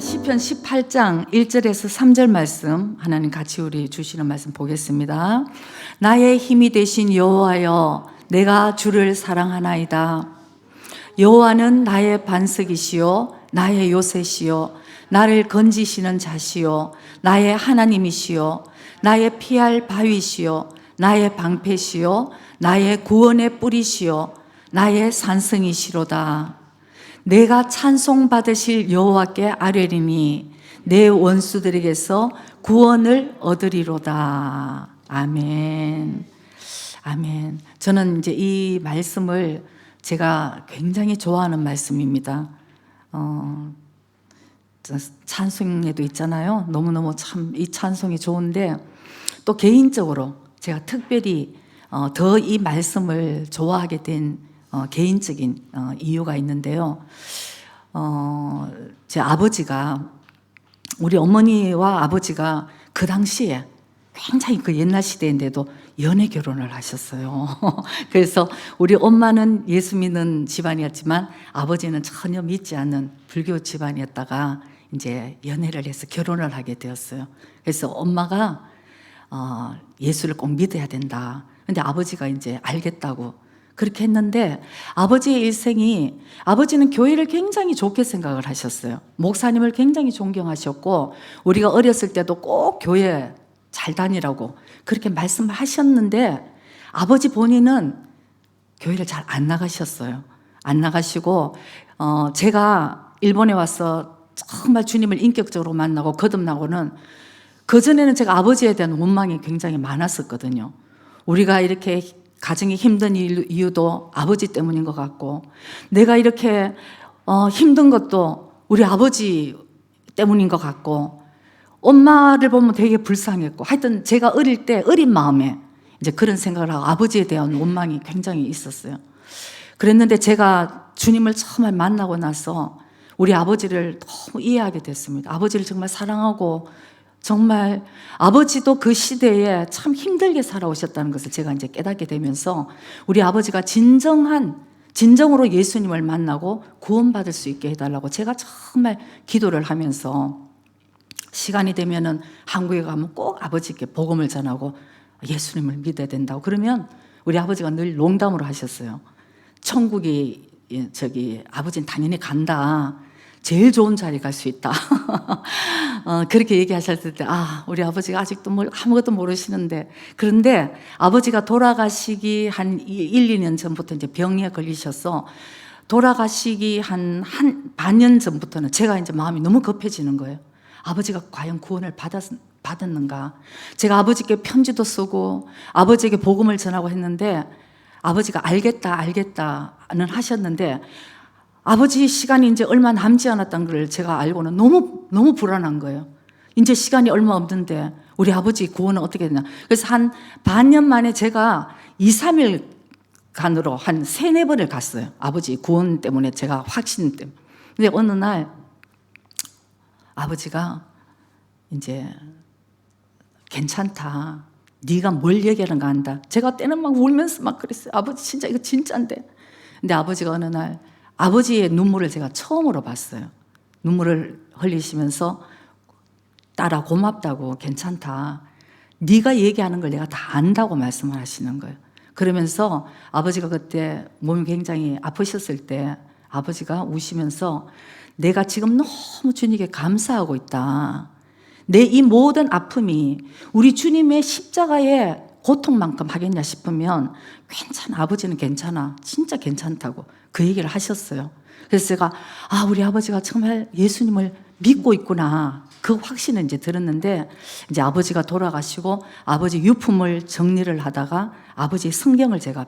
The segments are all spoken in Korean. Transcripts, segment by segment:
시편 18장 1절에서 3절 말씀, 하나님 같이 우리 주시는 말씀 보겠습니다. 나의 힘이 되신 여호와여, 내가 주를 사랑하나이다. 여호와는 나의 반석이시요 나의 요새시요 나를 건지시는 자시요 나의 하나님이시요 나의 피할 바위시요 나의 방패시요 나의 구원의 뿌리시요 나의 산성이시로다. 내가 찬송받으실 여호와께 아뢰리니 내 원수들에게서 구원을 얻으리로다. 아멘. 아멘. 저는 이제 이 말씀을 제가 굉장히 좋아하는 말씀입니다. 찬송에도 있잖아요. 너무너무 참 이 찬송이 좋은데, 또 개인적으로 제가 특별히 더 이 말씀을 좋아하게 된 개인적인 이유가 있는데요. 제 아버지가, 우리 어머니와 아버지가 그 당시에 굉장히 그 옛날 시대인데도 연애 결혼을 하셨어요. 그래서 우리 엄마는 예수 믿는 집안이었지만 아버지는 전혀 믿지 않는 불교 집안이었다가 이제 연애를 해서 결혼을 하게 되었어요. 그래서 엄마가 예수를 꼭 믿어야 된다. 근데 아버지가 이제 알겠다고 그렇게 했는데, 아버지의 일생이, 아버지는 교회를 굉장히 좋게 생각을 하셨어요. 목사님을 굉장히 존경하셨고, 우리가 어렸을 때도 꼭 교회 잘 다니라고 그렇게 말씀을 하셨는데, 아버지 본인은 교회를 잘 안 나가셨어요. 안 나가시고, 제가 일본에 와서 정말 주님을 인격적으로 만나고 거듭나고는, 그전에는 제가 아버지에 대한 원망이 굉장히 많았었거든요. 우리가 이렇게 가정이 힘든 이유도 아버지 때문인 것 같고, 내가 이렇게 힘든 것도 우리 아버지 때문인 것 같고, 엄마를 보면 되게 불쌍했고, 하여튼 제가 어릴 때 어린 마음에 이제 그런 생각을 하고 아버지에 대한 원망이 굉장히 있었어요. 그랬는데 제가 주님을 처음 만나고 나서 우리 아버지를 너무 이해하게 됐습니다. 아버지를 정말 사랑하고, 정말 아버지도 그 시대에 참 힘들게 살아오셨다는 것을 제가 이제 깨닫게 되면서, 우리 아버지가 진정으로 예수님을 만나고 구원받을 수 있게 해달라고 제가 정말 기도를 하면서, 시간이 되면은 한국에 가면 꼭 아버지께 복음을 전하고 예수님을 믿어야 된다고. 그러면 우리 아버지가 늘 농담으로 하셨어요. 천국이 아버지는 당연히 간다. 제일 좋은 자리 갈 수 있다. 그렇게 얘기하셨을 때, 우리 아버지가 아직도 아무것도 모르시는데. 그런데 아버지가 돌아가시기 한 1-2년 전부터 이제 병에 걸리셔서, 돌아가시기 한 반년 전부터는 제가 이제 마음이 너무 급해지는 거예요. 아버지가 과연 구원을 받았는가. 제가 아버지께 편지도 쓰고 아버지에게 복음을 전하고 했는데, 아버지가 알겠다는 하셨는데, 아버지 시간이 이제 얼마 남지 않았다는 걸 제가 알고는 너무 불안한 거예요. 이제 시간이 얼마 없는데 우리 아버지 구원은 어떻게 되나. 그래서 한 반년 만에 제가 2-3일간으로 한 3-4번을 갔어요. 아버지 구원 때문에, 제가 확신 때문에. 근데 어느 날 아버지가 이제 괜찮다. 네가 뭘 얘기하는가 한다. 제가 때는 막 울면서 막 그랬어요. 아버지 진짜 이거 진짜인데. 근데 아버지가 어느 날, 아버지의 눈물을 제가 처음으로 봤어요. 눈물을 흘리시면서 딸아 고맙다고, 괜찮다. 네가 얘기하는 걸 내가 다 안다고 말씀을 하시는 거예요. 그러면서 아버지가 그때 몸이 굉장히 아프셨을 때 아버지가 우시면서, 내가 지금 너무 주님께 감사하고 있다. 내 이 모든 아픔이 우리 주님의 십자가의 고통만큼 하겠냐 싶으면 괜찮아. 아버지는 괜찮아. 진짜 괜찮다고 그 얘기를 하셨어요. 그래서 제가 우리 아버지가 정말 예수님을 믿고 있구나, 그 확신을 이제 들었는데, 이제 아버지가 돌아가시고 아버지 유품을 정리를 하다가 아버지 성경을 제가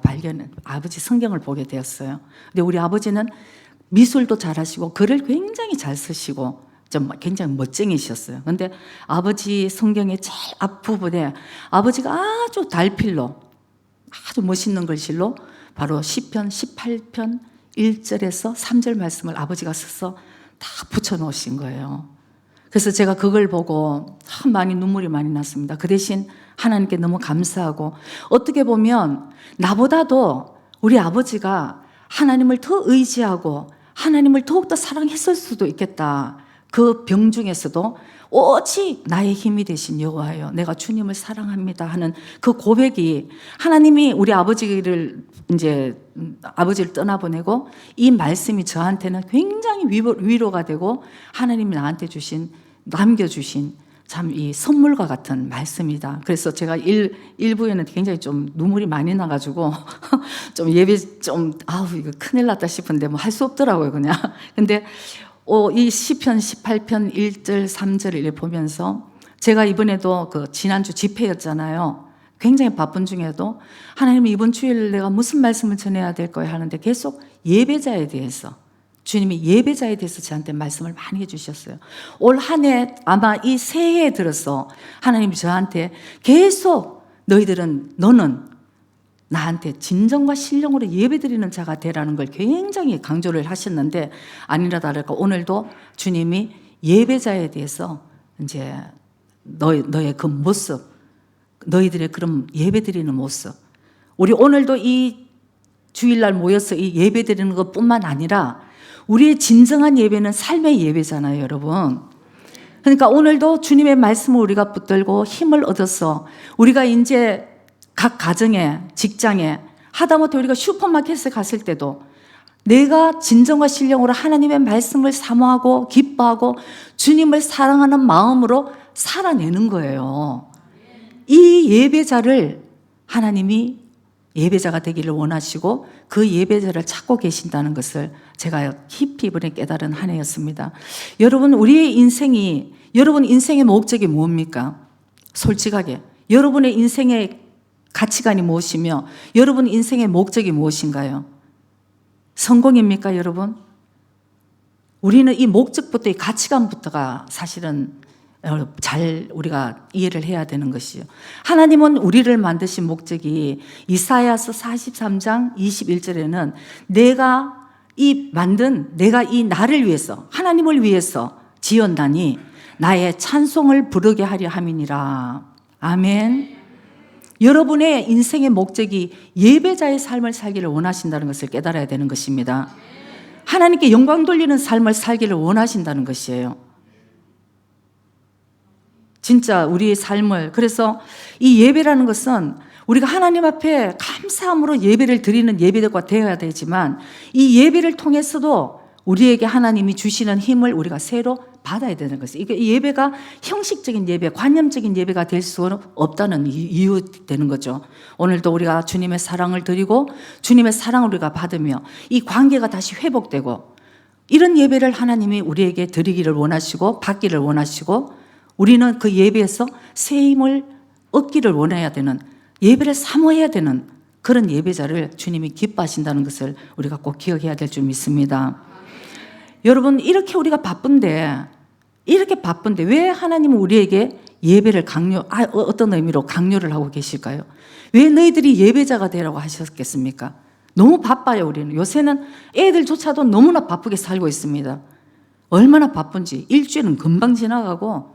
아버지 성경을 보게 되었어요. 근데 우리 아버지는 미술도 잘하시고 글을 굉장히 잘 쓰시고 좀 굉장히 멋쟁이셨어요. 근데 아버지 성경의 제일 앞부분에 아버지가 아주 달필로, 아주 멋있는 글씨로 바로 시편 18편 1절에서 3절 말씀을 아버지가 써서 다 붙여놓으신 거예요. 그래서 제가 그걸 보고 참 눈물이 많이 났습니다. 그 대신 하나님께 너무 감사하고, 어떻게 보면 나보다도 우리 아버지가 하나님을 더 의지하고 하나님을 더욱더 사랑했을 수도 있겠다. 그 병 중에서도 오직 나의 힘이 되신 여호와여, 내가 주님을 사랑합니다 하는 그 고백이, 하나님이 우리 아버지를 아버지를 떠나보내고 이 말씀이 저한테는 굉장히 위로가 되고 하나님이 나한테 남겨주신 참 이 선물과 같은 말씀이다. 그래서 제가 일부에는 굉장히 좀 눈물이 많이 나가지고 좀 예배 이거 큰일 났다 싶은데 뭐 할 수 없더라고요, 그냥. 근데 이 시편 18편 1절 3절을 보면서 제가 이번에도 그 지난주 집회였잖아요. 굉장히 바쁜 중에도 하나님, 이번 주일 내가 무슨 말씀을 전해야 될 거야 하는데 계속 예배자에 대해서, 주님이 예배자에 대해서 저한테 말씀을 많이 해주셨어요. 올 한 해, 아마 이 새해에 들어서 하나님이 저한테 계속 너는 나한테 진정과 신령으로 예배드리는 자가 되라는 걸 굉장히 강조를 하셨는데, 아니라 다를까 오늘도 주님이 예배자에 대해서 이제 너의 그 모습, 너희들의 그런 예배드리는 모습, 우리 오늘도 이 주일날 모여서 이 예배드리는 것뿐만 아니라 우리의 진정한 예배는 삶의 예배잖아요, 여러분. 그러니까 오늘도 주님의 말씀을 우리가 붙들고 힘을 얻어서 우리가 이제 각 가정에, 직장에, 하다못해 우리가 슈퍼마켓에 갔을 때도 내가 진정과 신령으로 하나님의 말씀을 사모하고 기뻐하고 주님을 사랑하는 마음으로 살아내는 거예요. 이 예배자를 하나님이 예배자가 되기를 원하시고 그 예배자를 찾고 계신다는 것을 제가 깊이 이번에 깨달은 한 해였습니다. 여러분, 여러분 인생의 목적이 뭡니까? 솔직하게 여러분의 인생의 가치관이 무엇이며 여러분 인생의 목적이 무엇인가요? 성공입니까, 여러분? 우리는 이 목적부터, 이 가치관부터가 사실은 잘 우리가 이해를 해야 되는 것이요. 하나님은 우리를 만드신 목적이 이사야서 43장 21절에는 내가 이 나를 위해서, 하나님을 위해서 지었나니 나의 찬송을 부르게 하려 함이니라. 아멘. 여러분의 인생의 목적이 예배자의 삶을 살기를 원하신다는 것을 깨달아야 되는 것입니다. 하나님께 영광 돌리는 삶을 살기를 원하신다는 것이에요. 진짜 우리의 삶을, 그래서 이 예배라는 것은 우리가 하나님 앞에 감사함으로 예배를 드리는 예배가 되어야 되지만 이 예배를 통해서도 우리에게 하나님이 주시는 힘을 우리가 새로 받아야 되는 것이에요. 이 예배가 형식적인 예배, 관념적인 예배가 될 수는 없다는 이유 되는 거죠. 오늘도 우리가 주님의 사랑을 드리고 주님의 사랑을 우리가 받으며 이 관계가 다시 회복되고 이런 예배를 하나님이 우리에게 드리기를 원하시고 받기를 원하시고 우리는 그 예배에서 새 힘을 얻기를 원해야 되는, 예배를 사모해야 되는 그런 예배자를 주님이 기뻐하신다는 것을 우리가 꼭 기억해야 될 줄 믿습니다. 여러분, 이렇게 우리가 바쁜데 왜 하나님은 우리에게 예배를 어떤 의미로 강요를 하고 계실까요? 왜 너희들이 예배자가 되라고 하셨겠습니까? 너무 바빠요, 우리는. 요새는 애들조차도 너무나 바쁘게 살고 있습니다. 얼마나 바쁜지. 일주일은 금방 지나가고,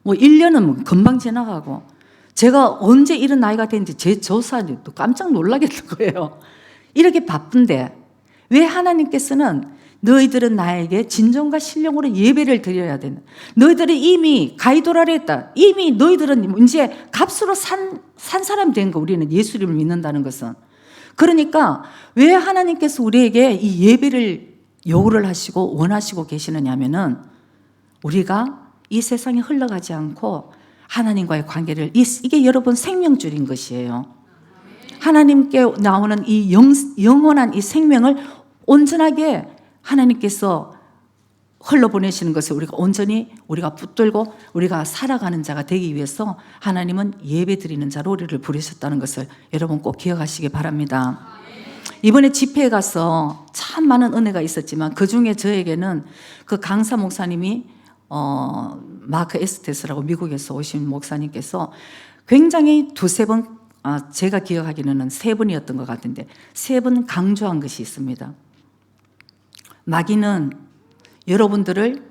1년은 금방 지나가고, 제가 언제 이런 나이가 됐는지 제 조사도 깜짝 놀라겠는 거예요. 이렇게 바쁜데, 왜 하나님께서는 너희들은 나에게 진정과 신령으로 예배를 드려야 되는, 너희들은 이미 가이도라를 했다. 이미 너희들은 이제 값으로 산 사람 된 거, 우리는 예수님을 믿는다는 것은. 그러니까 왜 하나님께서 우리에게 이 예배를 요구를 하시고 원하시고 계시느냐 하면은 우리가 이 세상에 흘러가지 않고 하나님과의 관계를, 이게 여러분 생명줄인 것이에요. 하나님께 나오는 이 영원한 이 생명을 온전하게 하나님께서 흘러보내시는 것을 우리가 온전히 우리가 붙들고 우리가 살아가는 자가 되기 위해서 하나님은 예배드리는 자로 우리를 부르셨다는 것을 여러분 꼭 기억하시기 바랍니다. 이번에 집회에 가서 참 많은 은혜가 있었지만 그중에 저에게는 그 강사 목사님이 마크 에스테스라고 미국에서 오신 목사님께서 굉장히 두세 번, 제가 기억하기로는 세 번이었던 것 같은데 세 번 강조한 것이 있습니다. 마귀는 여러분들을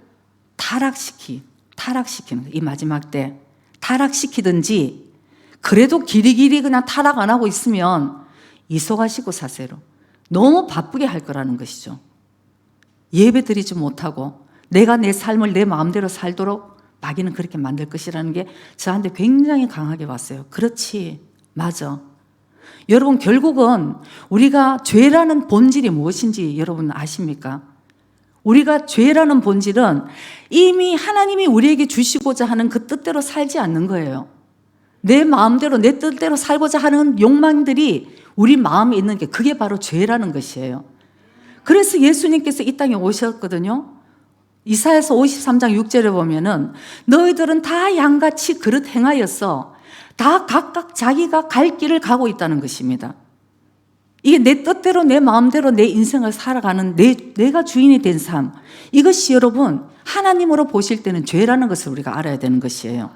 타락시키는, 이 마지막 때 타락시키든지 그래도 길이길이 그냥 타락 안 하고 있으면 이속하시고 사세로 너무 바쁘게 할 거라는 것이죠. 예배 드리지 못하고 내가 내 삶을 내 마음대로 살도록 마귀는 그렇게 만들 것이라는 게 저한테 굉장히 강하게 왔어요. 그렇지, 맞아. 여러분, 결국은 우리가 죄라는 본질이 무엇인지 여러분 아십니까? 우리가 죄라는 본질은 이미 하나님이 우리에게 주시고자 하는 그 뜻대로 살지 않는 거예요. 내 마음대로 내 뜻대로 살고자 하는 욕망들이 우리 마음에 있는 게 그게 바로 죄라는 것이에요. 그래서 예수님께서 이 땅에 오셨거든요. 이사야서 53장 6절에 보면은 너희들은 다 양같이 그릇 행하였어. 다 각각 자기가 갈 길을 가고 있다는 것입니다. 이게 내 뜻대로 내 마음대로 내 인생을 살아가는 내가 주인이 된 삶, 이것이 여러분 하나님으로 보실 때는 죄라는 것을 우리가 알아야 되는 것이에요.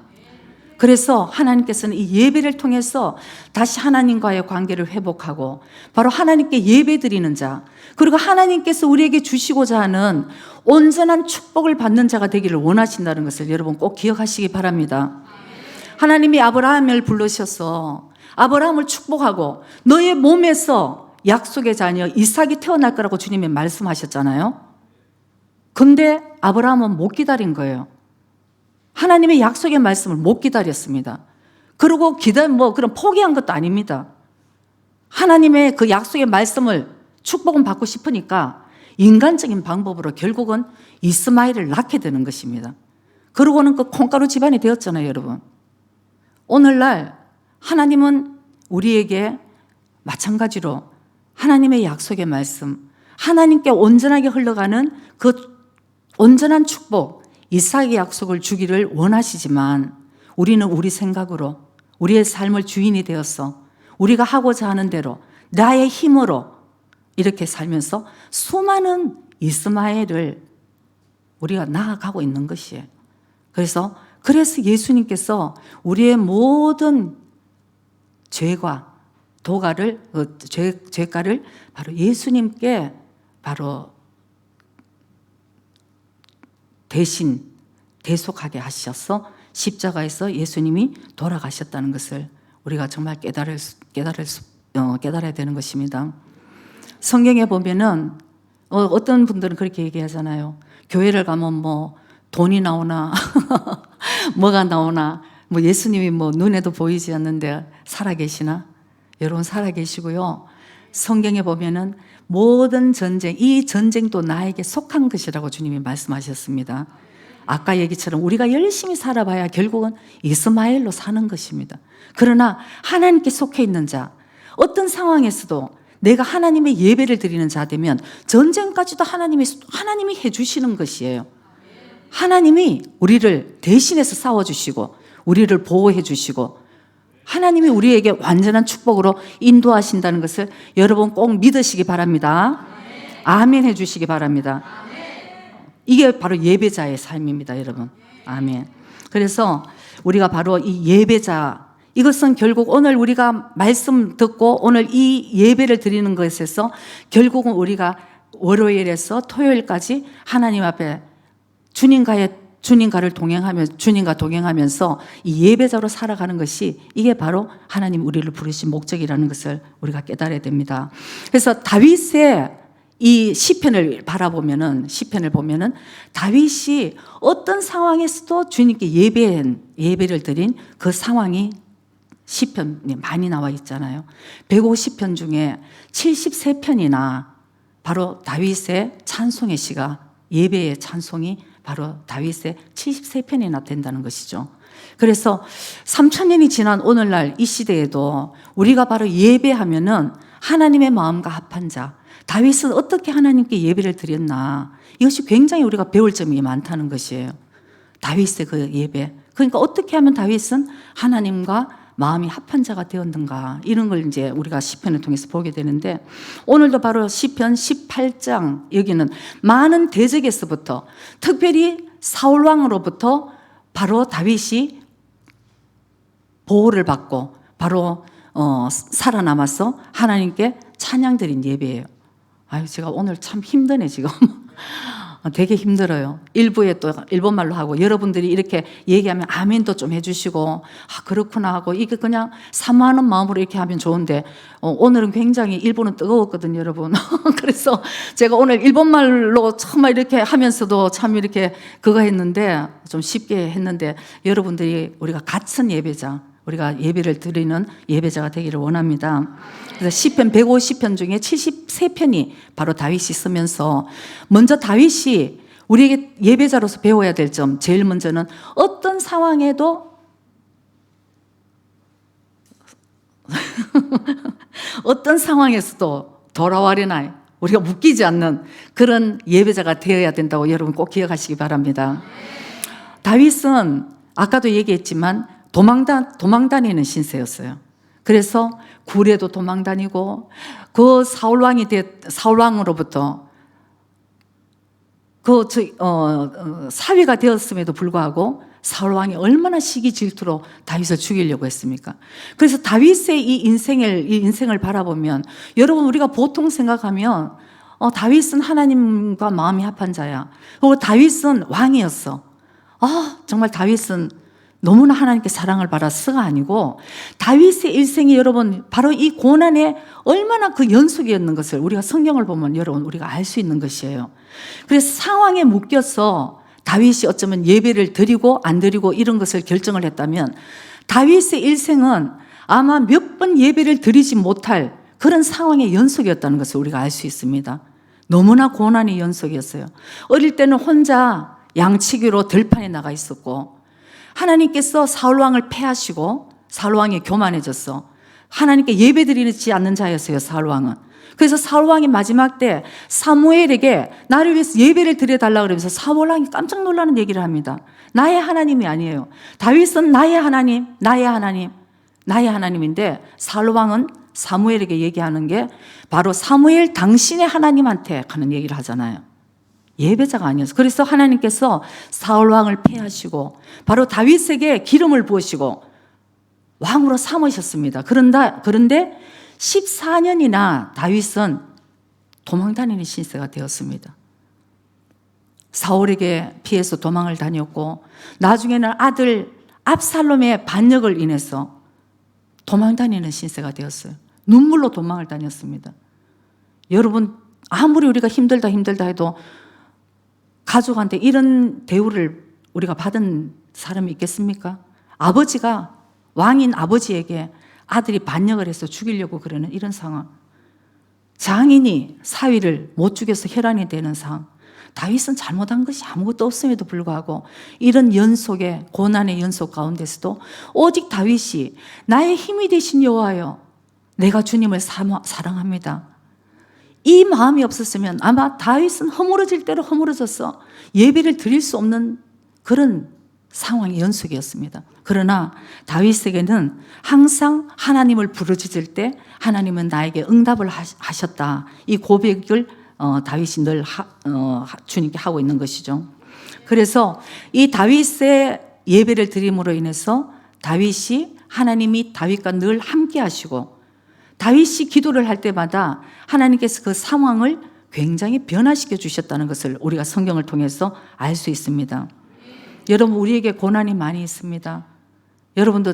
그래서 하나님께서는 이 예배를 통해서 다시 하나님과의 관계를 회복하고 바로 하나님께 예배드리는 자, 그리고 하나님께서 우리에게 주시고자 하는 온전한 축복을 받는 자가 되기를 원하신다는 것을 여러분 꼭 기억하시기 바랍니다. 하나님이 아브라함을 부르셔서 아브라함을 축복하고 너의 몸에서 약속의 자녀 이삭이 태어날 거라고 주님이 말씀하셨잖아요. 근데 아브라함은 못 기다린 거예요. 하나님의 약속의 말씀을 못 기다렸습니다. 그리고 그럼 포기한 것도 아닙니다. 하나님의 그 약속의 말씀을 축복은 받고 싶으니까 인간적인 방법으로 결국은 이스마엘을 낳게 되는 것입니다. 그러고는 그 콩가루 집안이 되었잖아요, 여러분. 오늘날 하나님은 우리에게 마찬가지로 하나님의 약속의 말씀, 하나님께 온전하게 흘러가는 그 온전한 축복, 이삭의 약속을 주기를 원하시지만 우리는 우리 생각으로 우리의 삶을 주인이 되어서 우리가 하고자 하는 대로 나의 힘으로 이렇게 살면서 수많은 이스마엘을 우리가 나아가고 있는 것이에요. 그래서 예수님께서 우리의 모든 죄가 죄가를 바로 예수님께 바로 대신 대속하게 하셔서 십자가에서 예수님이 돌아가셨다는 것을 우리가 정말 깨달아야 되는 것입니다. 성경에 보면은 어떤 분들은 그렇게 얘기하잖아요. 교회를 가면 뭐 돈이 나오나 뭐가 나오나 뭐 예수님이 뭐 눈에도 보이지 않는데 살아계시나? 여러분 살아계시고요. 성경에 보면은 모든 전쟁, 이 전쟁도 나에게 속한 것이라고 주님이 말씀하셨습니다. 아까 얘기처럼 우리가 열심히 살아봐야 결국은 이스마엘로 사는 것입니다. 그러나 하나님께 속해 있는 자, 어떤 상황에서도 내가 하나님의 예배를 드리는 자 되면 전쟁까지도 하나님이 해주시는 것이에요. 하나님이 우리를 대신해서 싸워주시고 우리를 보호해 주시고 하나님이 우리에게 완전한 축복으로 인도하신다는 것을 여러분 꼭 믿으시기 바랍니다. 아멘 해주시기 바랍니다. 이게 바로 예배자의 삶입니다, 여러분. 아멘. 그래서 우리가 바로 이 예배자, 이것은 결국 오늘 우리가 말씀 듣고 오늘 이 예배를 드리는 것에서 결국은 우리가 월요일에서 토요일까지 하나님 앞에 주님과 동행하면서 이 예배자로 살아가는 것이 이게 바로 하나님 우리를 부르신 목적이라는 것을 우리가 깨달아야 됩니다. 그래서 다윗의 이 시편을 보면은 다윗이 어떤 상황에서도 주님께 예배를 드린 그 상황이 시편에 많이 나와 있잖아요. 150편 중에 73편이나 바로 다윗의 찬송의 시가, 예배의 찬송이 바로 다윗의 73편이나 된다는 것이죠. 그래서 3000년이 지난 오늘날 이 시대에도 우리가 바로 예배하면은 하나님의 마음과 합한 자, 다윗은 어떻게 하나님께 예배를 드렸나, 이것이 굉장히 우리가 배울 점이 많다는 것이에요. 다윗의 그 예배, 그러니까 어떻게 하면 다윗은 하나님과 마음이 합한 자가 되었는가, 이런 걸 이제 우리가 시편을 통해서 보게 되는데, 오늘도 바로 시편 18장, 여기는 많은 대적에서부터 특별히 사울 왕으로부터 바로 다윗이 보호를 받고 바로 살아남아서 하나님께 찬양드린 예배예요. 아유, 제가 오늘 참 힘드네 지금. 되게 힘들어요. 일부에 또 일본말로 하고 여러분들이 이렇게 얘기하면 아멘도 좀 해주시고 그렇구나 하고 이게 그냥 사모하는 마음으로 이렇게 하면 좋은데 오늘은 굉장히 일본은 뜨거웠거든요, 여러분. 그래서 제가 오늘 일본말로 처음 이렇게 하면서도 참 이렇게 그거 했는데 좀 쉽게 했는데 여러분들이 우리가 같은 예배자, 우리가 예배를 드리는 예배자가 되기를 원합니다. 그래서 시편 150편 중에 73편이 바로 다윗이 쓰면서 먼저 다윗이 우리에게 예배자로서 배워야 될 점, 제일 먼저는 어떤 상황에도 어떤 상황에서도 돌아와려나 우리가 묶이지 않는 그런 예배자가 되어야 된다고 여러분 꼭 기억하시기 바랍니다. 다윗은 아까도 얘기했지만 도망다니는 신세였어요. 그래서 굴에도 도망다니고 그 사울왕으로부터 사위가 되었음에도 불구하고 사울왕이 얼마나 시기 질투로 다윗을 죽이려고 했습니까? 그래서 다윗의 이 인생을 바라보면 여러분 우리가 보통 생각하면 다윗은 하나님과 마음이 합한 자야. 그리고 다윗은 왕이었어. 정말 다윗은 너무나 하나님께 사랑을 받았어가 아니고 다윗의 일생이 여러분 바로 이 고난에 얼마나 그 연속이었는 것을 우리가 성경을 보면 여러분 우리가 알 수 있는 것이에요. 그래서 상황에 묶여서 다윗이 어쩌면 예배를 드리고 안 드리고 이런 것을 결정을 했다면 다윗의 일생은 아마 몇 번 예배를 드리지 못할 그런 상황의 연속이었다는 것을 우리가 알 수 있습니다. 너무나 고난의 연속이었어요. 어릴 때는 혼자 양치기로 들판에 나가 있었고 하나님께서 사울왕을 패하시고 사울왕이 교만해졌어. 하나님께 예배드리지 않는 자였어요, 사울왕은. 그래서 사울왕이 마지막 때 사무엘에게 나를 위해서 예배를 드려달라고 그러면서 사울왕이 깜짝 놀라는 얘기를 합니다. 나의 하나님이 아니에요. 다윗은 나의 하나님, 나의 하나님, 나의 하나님인데 사울왕은 사무엘에게 얘기하는 게 바로 사무엘 당신의 하나님한테 하는 얘기를 하잖아요. 예배자가 아니었어. 그래서 하나님께서 사울왕을 패하시고 바로 다윗에게 기름을 부으시고 왕으로 삼으셨습니다. 그런데 14년이나 다윗은 도망다니는 신세가 되었습니다. 사울에게 피해서 도망을 다녔고 나중에는 아들 압살롬의 반역을 인해서 도망다니는 신세가 되었어요. 눈물로 도망을 다녔습니다. 여러분 아무리 우리가 힘들다 해도 가족한테 이런 대우를 우리가 받은 사람이 있겠습니까? 아버지가 왕인 아버지에게 아들이 반역을 해서 죽이려고 그러는 이런 상황. 장인이 사위를 못 죽여서 혈안이 되는 상황. 다윗은 잘못한 것이 아무것도 없음에도 불구하고 이런 연속의 고난의 연속 가운데서도 오직 다윗이 나의 힘이 되신 여호와여 내가 주님을 사랑합니다. 이 마음이 없었으면 아마 다윗은 허물어질 대로 허물어져서 예배를 드릴 수 없는 그런 상황의 연속이었습니다. 그러나 다윗에게는 항상 하나님을 부르짖을 때 하나님은 나에게 응답을 하셨다. 이 고백을 다윗이 늘 주님께 하고 있는 것이죠. 그래서 이 다윗의 예배를 드림으로 인해서 다윗이 하나님이 다윗과 늘 함께 하시고 다윗이 기도를 할 때마다 하나님께서 그 상황을 굉장히 변화시켜 주셨다는 것을 우리가 성경을 통해서 알 수 있습니다. 여러분 우리에게 고난이 많이 있습니다. 여러분도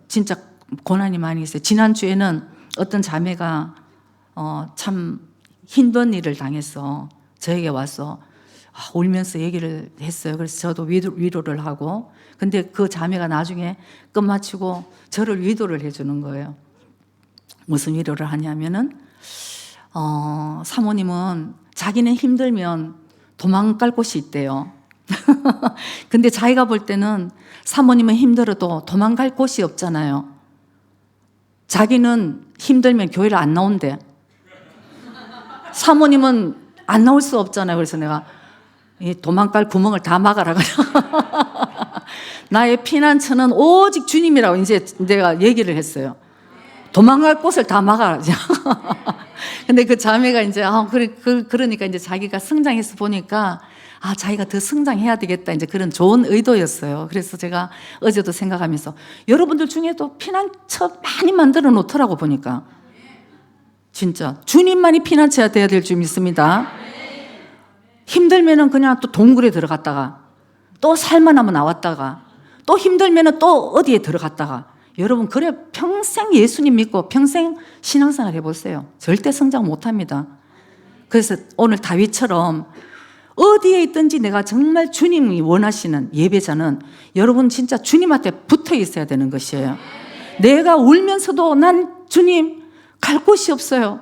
진짜 고난이 많이 있어요. 지난주에는 어떤 자매가 참 힘든 일을 당해서 저에게 와서 울면서 얘기를 했어요. 그래서 저도 위로를 하고 근데 그 자매가 나중에 끝마치고 저를 위로를 해주는 거예요. 무슨 위로를 하냐면은 사모님은 자기는 힘들면 도망갈 곳이 있대요. 근데 자기가 볼 때는 사모님은 힘들어도 도망갈 곳이 없잖아요. 자기는 힘들면 교회를 안 나온대. 사모님은 안 나올 수 없잖아요. 그래서 내가 도망갈 구멍을 다 막아라. 나의 피난처는 오직 주님이라고 이제 내가 얘기를 했어요. 도망갈 곳을 다 막아라. 근데 그 자매가 이제 그러니까 이제 자기가 성장해서 보니까 자기가 더 성장해야 되겠다. 이제 그런 좋은 의도였어요. 그래서 제가 어제도 생각하면서 여러분들 중에도 피난처 많이 만들어 놓더라고 보니까. 진짜 주님만이 피난처가 되어야 될 줄 믿습니다. 힘들면은 그냥 또 동굴에 들어갔다가 또 살만하면 나왔다가 또 힘들면은 또 어디에 들어갔다가. 여러분, 그래 평생 예수님 믿고 평생 신앙생활 해보세요. 절대 성장 못합니다. 그래서 오늘 다윗처럼 어디에 있든지 내가 정말 주님이 원하시는 예배자는 여러분 진짜 주님한테 붙어 있어야 되는 것이에요. 내가 울면서도 난 주님 갈 곳이 없어요.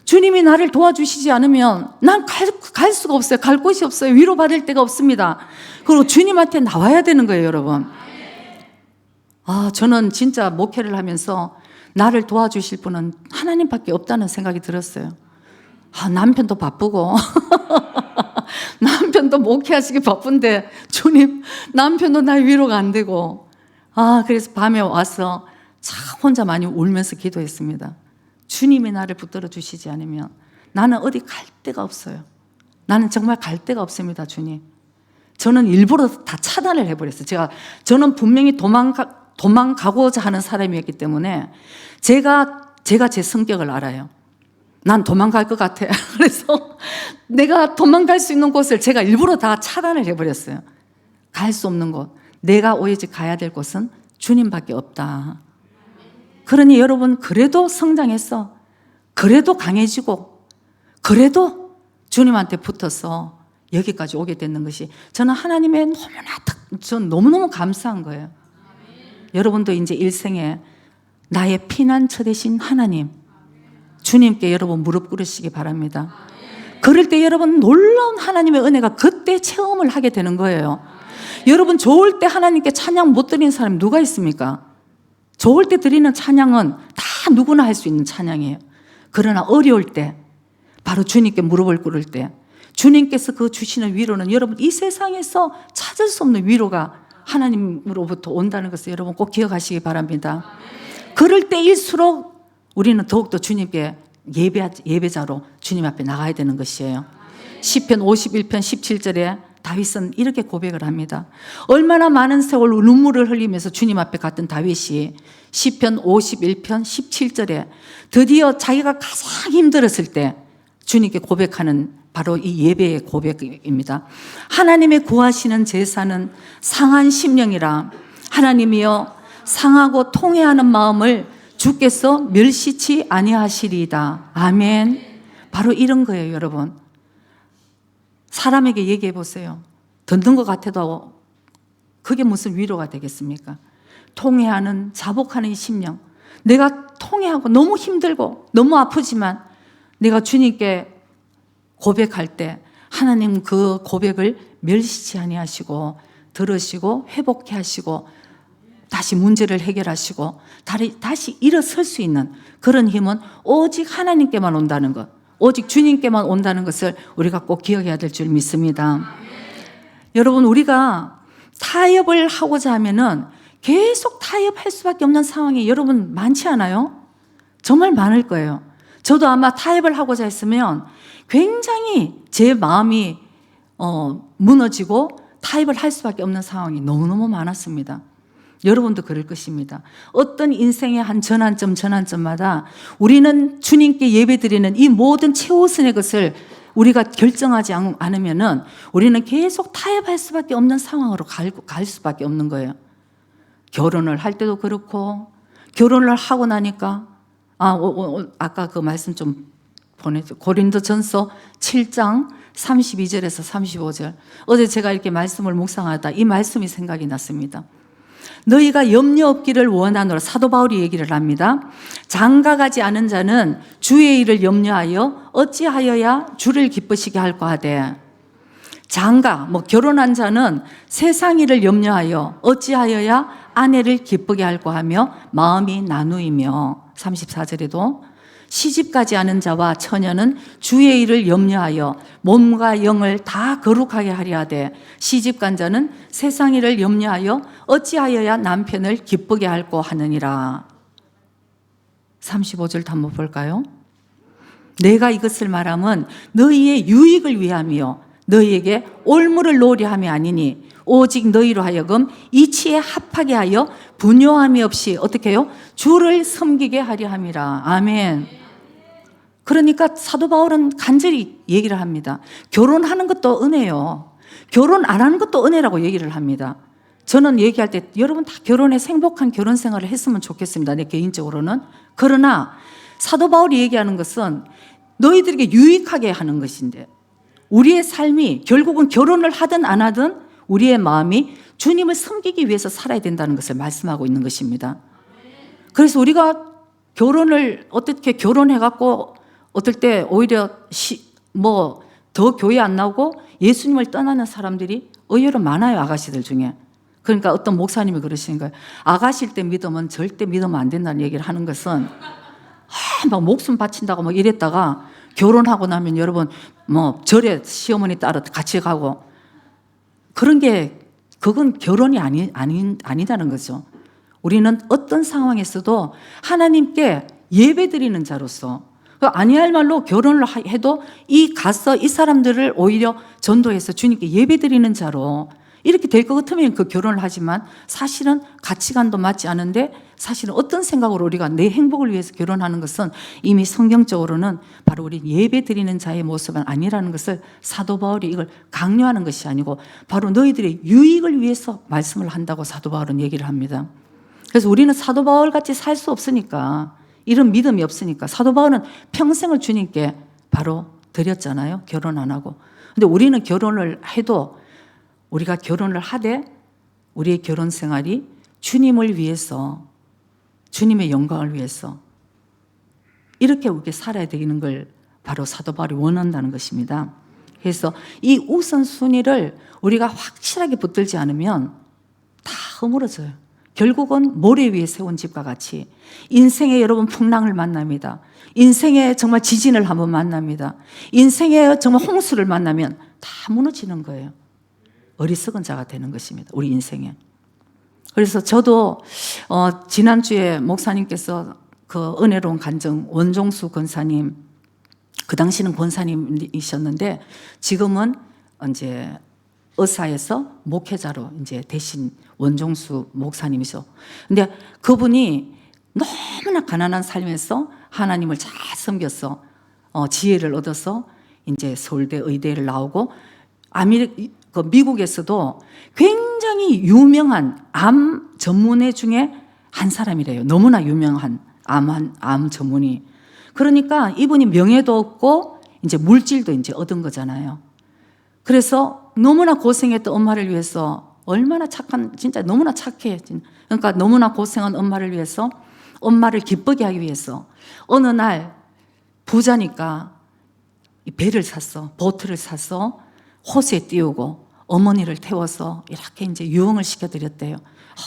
주님이 나를 도와주시지 않으면 난 갈 수가 없어요. 갈 곳이 없어요. 위로받을 데가 없습니다. 그리고 주님한테 나와야 되는 거예요, 여러분. 저는 진짜 목회를 하면서 나를 도와주실 분은 하나님밖에 없다는 생각이 들었어요. 남편도 바쁘고 남편도 목회하시기 바쁜데 주님, 남편도 나 위로가 안 되고. 그래서 밤에 와서 참 혼자 많이 울면서 기도했습니다. 주님이 나를 붙들어 주시지 않으면 나는 어디 갈 데가 없어요. 나는 정말 갈 데가 없습니다, 주님. 저는 일부러 다 차단을 해버렸어요. 저는 분명히 도망가고자 하는 사람이었기 때문에 제가 제 성격을 알아요. 난 도망갈 것 같아. 그래서 내가 도망갈 수 있는 곳을 제가 일부러 다 차단을 해버렸어요. 갈 수 없는 곳, 내가 오직 가야 될 곳은 주님밖에 없다. 그러니 여러분, 그래도 성장했어. 그래도 강해지고 그래도 주님한테 붙어서 여기까지 오게 되는 것이 저는 하나님의 전 너무너무 감사한 거예요. 여러분도 이제 일생에 나의 피난처 되신 하나님, 주님께 여러분 무릎 꿇으시기 바랍니다. 그럴 때 여러분 놀라운 하나님의 은혜가 그때 체험을 하게 되는 거예요. 여러분, 좋을 때 하나님께 찬양 못 드리는 사람이 누가 있습니까? 좋을 때 드리는 찬양은 다 누구나 할 수 있는 찬양이에요. 그러나 어려울 때, 바로 주님께 무릎을 꿇을 때 주님께서 그 주시는 위로는 여러분 이 세상에서 찾을 수 없는 위로가 하나님으로부터 온다는 것을 여러분 꼭 기억하시기 바랍니다. 그럴 때일수록 우리는 더욱더 주님께 예배자로 주님 앞에 나가야 되는 것이에요. 시편 51편 17절에 다윗은 이렇게 고백을 합니다. 얼마나 많은 세월 눈물을 흘리면서 주님 앞에 갔던 다윗이 시편 51편 17절에 드디어 자기가 가장 힘들었을 때 주님께 고백하는 바로 이 예배의 고백입니다. 하나님의 구하시는 제사는 상한 심령이라. 하나님이여, 상하고 통회하는 마음을 주께서 멸시치 아니하시리이다. 아멘. 바로 이런 거예요, 여러분. 사람에게 얘기해 보세요. 듣는 것 같아도 그게 무슨 위로가 되겠습니까? 통회하는, 자복하는 심령. 내가 통회하고 너무 힘들고 너무 아프지만 내가 주님께 고백할 때 하나님 그 고백을 멸시치 아니하시고 들으시고 회복해 하시고 다시 문제를 해결하시고 다시 일어설 수 있는 그런 힘은 오직 하나님께만 온다는 것, 오직 주님께만 온다는 것을 우리가 꼭 기억해야 될 줄 믿습니다. 여러분, 우리가 타협을 하고자 하면은 계속 타협할 수밖에 없는 상황이 여러분 많지 않아요? 정말 많을 거예요. 저도 아마 타협을 하고자 했으면 굉장히 제 마음이 무너지고 타협을 할 수밖에 없는 상황이 너무너무 많았습니다. 여러분도 그럴 것입니다. 어떤 인생의 한 전환점마다 우리는 주님께 예배드리는 이 모든 최우선의 것을 우리가 결정하지 않으면은 우리는 계속 타협할 수밖에 없는 상황으로 갈 수밖에 없는 거예요. 결혼을 할 때도 그렇고, 결혼을 하고 나니까 아까 그 말씀 좀 보내줘. 고린도전서 7장 32절에서 35절. 어제 제가 이렇게 말씀을 묵상하다 이 말씀이 생각이 났습니다. 너희가 염려 없기를 원하노라. 사도 바울이 얘기를 합니다. 장가가지 않은 자는 주의 일을 염려하여 어찌하여야 주를 기쁘시게 할까 하되, 장가 결혼한 자는 세상 일을 염려하여 어찌하여야 아내를 기쁘게 할까 하며 마음이 나누이며, 34절에도 시집가지 않은 자와 처녀는 주의 일을 염려하여 몸과 영을 다 거룩하게 하려 하되, 시집간 자는 세상 일을 염려하여 어찌하여야 남편을 기쁘게 할까 하느니라. 35절 한번 볼까요? 내가 이것을 말함은 너희의 유익을 위함이요 너희에게 올무를 놓으려 함이 아니니 오직 너희로 하여금 이치에 합하게 하여 분요함이 없이 어떻게 해요? 주를 섬기게 하려 함이라. 아멘. 그러니까 사도 바울은 간절히 얘기를 합니다. 결혼하는 것도 은혜요. 결혼 안 하는 것도 은혜라고 얘기를 합니다. 저는 얘기할 때 여러분 다 결혼해서 행복한 결혼 생활을 했으면 좋겠습니다. 내 개인적으로는. 그러나 사도 바울이 얘기하는 것은 너희들에게 유익하게 하는 것인데, 우리의 삶이 결국은 결혼을 하든 안 하든 우리의 마음이 주님을 섬기기 위해서 살아야 된다는 것을 말씀하고 있는 것입니다. 그래서 우리가 결혼을 어떻게 결혼해갖고 어떨 때 오히려 더 교회 안 나오고 예수님을 떠나는 사람들이 의외로 많아요. 아가씨들 중에. 그러니까 어떤 목사님이 그러시는 거예요. 아가씨일 때 믿으면 절대 믿으면 안 된다는 얘기를 하는 것은 막 목숨 바친다고 막 이랬다가 결혼하고 나면 여러분 절에 시어머니 따라 같이 가고 그건 결혼이 아니다는 거죠. 우리는 어떤 상황에서도 하나님께 예배드리는 자로서, 아니할 말로 결혼을 해도 이 사람들을 오히려 전도해서 주님께 예배드리는 자로 이렇게 될 것 같으면 그 결혼을 하지만 사실은 가치관도 맞지 않은데 사실은 어떤 생각으로 우리가 내 행복을 위해서 결혼하는 것은 이미 성경적으로는 바로 우리 예배드리는 자의 모습은 아니라는 것을 사도 바울이 이걸 강요하는 것이 아니고 바로 너희들의 유익을 위해서 말씀을 한다고 사도 바울은 얘기를 합니다. 그래서 우리는 사도 바울 같이 살 수 없으니까, 이런 믿음이 없으니까, 사도 바울은 평생을 주님께 바로 드렸잖아요. 결혼 안 하고. 근데 우리는 결혼을 해도 우리가 결혼을 하되 우리의 결혼 생활이 주님을 위해서, 주님의 영광을 위해서 이렇게 우리가 살아야 되는 걸 바로 사도 바울이 원한다는 것입니다. 그래서 이 우선순위를 우리가 확실하게 붙들지 않으면 다 허물어져요. 결국은 모래 위에 세운 집과 같이 인생에 여러분 풍랑을 만납니다. 인생에 정말 지진을 한번 만납니다. 인생에 정말 홍수를 만나면 다 무너지는 거예요. 어리석은 자가 되는 것입니다. 우리 인생에. 그래서 저도 지난주에 목사님께서 그 은혜로운 간증 원종수 권사님, 그 당시는 권사님이셨는데 지금은 이제 의사에서 목회자로 이제 대신 원종수 목사님이죠. 근데 그분이 너무나 가난한 삶에서 하나님을 잘 섬겨서 지혜를 얻어서 이제 서울대 의대를 나오고 미국에서도 굉장히 유명한 암 전문의 중에 한 사람이래요. 너무나 유명한 암 전문의. 그러니까 이분이 명예도 얻고 이제 물질도 이제 얻은 거잖아요. 그래서 너무나 고생했던 엄마를 위해서 얼마나 진짜 너무나 착해. 그러니까 너무나 고생한 엄마를 위해서, 엄마를 기쁘게 하기 위해서 어느 날 부자니까 배를 샀어. 보트를 샀어. 호수에 띄우고 어머니를 태워서 이렇게 이제 유흥을 시켜드렸대요.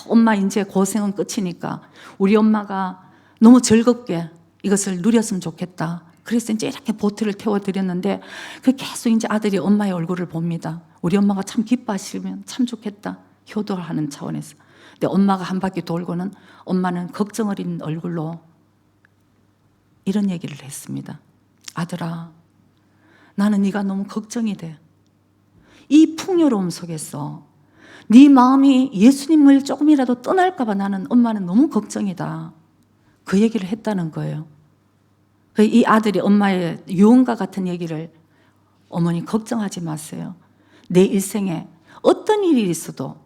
엄마 이제 고생은 끝이니까 우리 엄마가 너무 즐겁게 이것을 누렸으면 좋겠다. 그래서 이제 이렇게 보트를 태워드렸는데 계속 이제 아들이 엄마의 얼굴을 봅니다. 우리 엄마가 참 기뻐하시면 참 좋겠다. 효도하는 차원에서. 근데 엄마가 한 바퀴 돌고는 엄마는 걱정 어린 얼굴로 이런 얘기를 했습니다. 아들아, 나는 네가 너무 걱정이 돼. 이 풍요로움 속에서 네 마음이 예수님을 조금이라도 떠날까 봐 나는 엄마는 너무 걱정이다. 그 얘기를 했다는 거예요. 이 아들이 엄마의 유언과 같은 얘기를, 어머니 걱정하지 마세요. 내 일생에 어떤 일이 있어도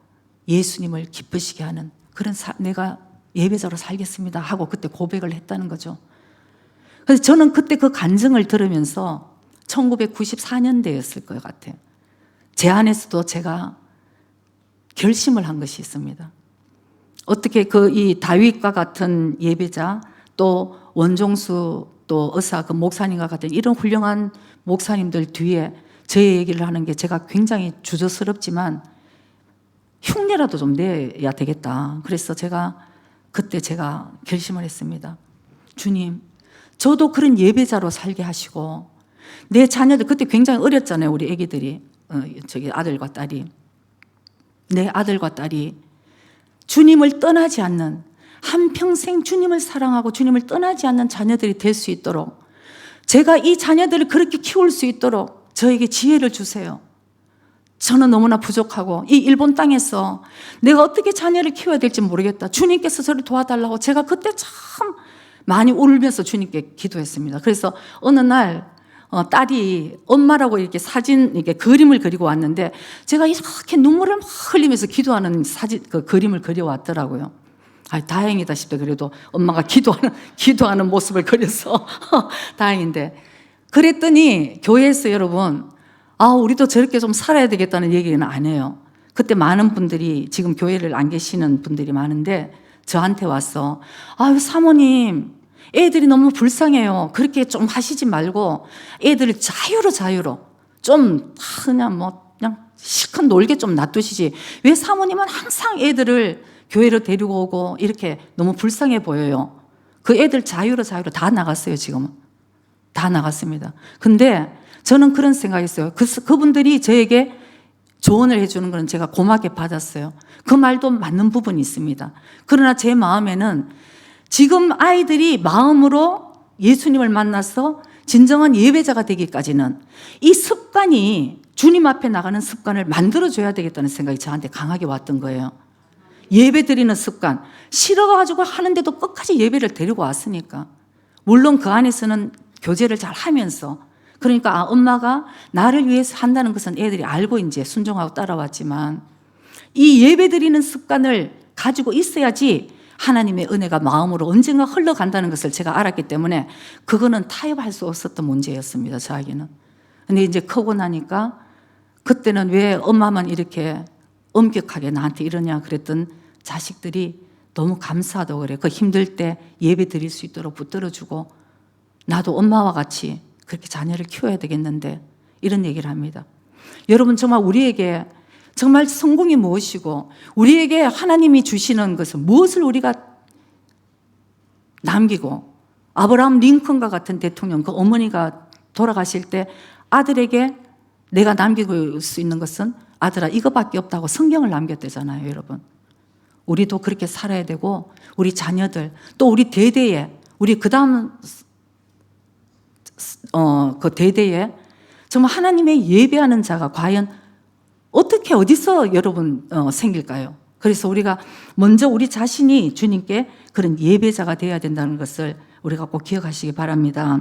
예수님을 기쁘시게 하는 그런 내가 예배자로 살겠습니다 하고 그때 고백을 했다는 거죠. 그래서 저는 그때 그 간증을 들으면서 1994년대였을 것 같아요. 제 안에서도 제가 결심을 한 것이 있습니다. 어떻게 이 다윗과 같은 예배자, 또 원종수, 또 의사, 그 목사님과 같은 이런 훌륭한 목사님들 뒤에 제 얘기를 하는 게 제가 굉장히 주저스럽지만 흉내라도 좀 내야 되겠다. 그래서 그때 제가 결심을 했습니다. 주님, 저도 그런 예배자로 살게 하시고 내 자녀들, 그때 굉장히 어렸잖아요. 우리 애기들이. 아들과 딸이. 내 아들과 딸이 주님을 떠나지 않는, 한평생 주님을 사랑하고 주님을 떠나지 않는 자녀들이 될 수 있도록, 제가 이 자녀들을 그렇게 키울 수 있도록 저에게 지혜를 주세요. 저는 너무나 부족하고 이 일본 땅에서 내가 어떻게 자녀를 키워야 될지 모르겠다. 주님께서 저를 도와달라고 제가 그때 참 많이 울면서 주님께 기도했습니다. 그래서 어느 날 딸이 엄마라고 이렇게 사진, 이렇게 그림을 그리고 왔는데 제가 이렇게 눈물을 막 흘리면서 기도하는 사진, 그 그림을 그려왔더라고요. 아, 다행이다 싶다. 그래도 엄마가 기도하는 모습을 그려서 다행인데. 그랬더니 교회에서 여러분, 우리도 저렇게 좀 살아야 되겠다는 얘기는 안 해요. 그때 많은 분들이, 지금 교회를 안 계시는 분들이 많은데 저한테 와서, 사모님, 애들이 너무 불쌍해요. 그렇게 좀 하시지 말고 애들을 자유로 좀 그냥 실컷 놀게 좀 놔두시지. 왜 사모님은 항상 애들을 교회로 데리고 오고 이렇게 너무 불쌍해 보여요. 그 애들 자유로 다 나갔어요. 지금은 다 나갔습니다. 근데 저는 그런 생각했어요. 그분들이 저에게 조언을 해주는 건 제가 고맙게 받았어요. 그 말도 맞는 부분이 있습니다. 그러나 제 마음에는 지금 아이들이 마음으로 예수님을 만나서 진정한 예배자가 되기까지는 이 습관이, 주님 앞에 나가는 습관을 만들어줘야 되겠다는 생각이 저한테 강하게 왔던 거예요. 예배 드리는 습관, 싫어가지고 하는데도 끝까지 예배를 데리고 왔으니까. 물론 그 안에서는 교제를 잘 하면서, 그러니까 엄마가 나를 위해서 한다는 것은 애들이 알고 이제 순종하고 따라왔지만, 이 예배 드리는 습관을 가지고 있어야지 하나님의 은혜가 마음으로 언젠가 흘러간다는 것을 제가 알았기 때문에 그거는 타협할 수 없었던 문제였습니다. 저에게는. 근데 이제 크고 나니까 그때는 왜 엄마만 이렇게 엄격하게 나한테 이러냐 그랬던 자식들이 너무 감사하다고 그래요. 그 힘들 때 예배 드릴 수 있도록 붙들어주고, 나도 엄마와 같이 그렇게 자녀를 키워야 되겠는데, 이런 얘기를 합니다. 여러분, 정말 우리에게 정말 성공이 무엇이고 우리에게 하나님이 주시는 것은 무엇을 우리가 남기고, 아브라함 링컨과 같은 대통령, 그 어머니가 돌아가실 때 아들에게 내가 남기고 수 있는 것은, 아들아 이거밖에 없다고 성경을 남겼대잖아요. 여러분, 우리도 그렇게 살아야 되고, 우리 자녀들, 또 우리 대대에, 우리 그 다음 그 대대에 정말 하나님의 예배하는 자가 과연 어떻게 어디서 여러분 생길까요? 그래서 우리가 먼저 우리 자신이 주님께 그런 예배자가 되어야 된다는 것을 우리가 꼭 기억하시기 바랍니다.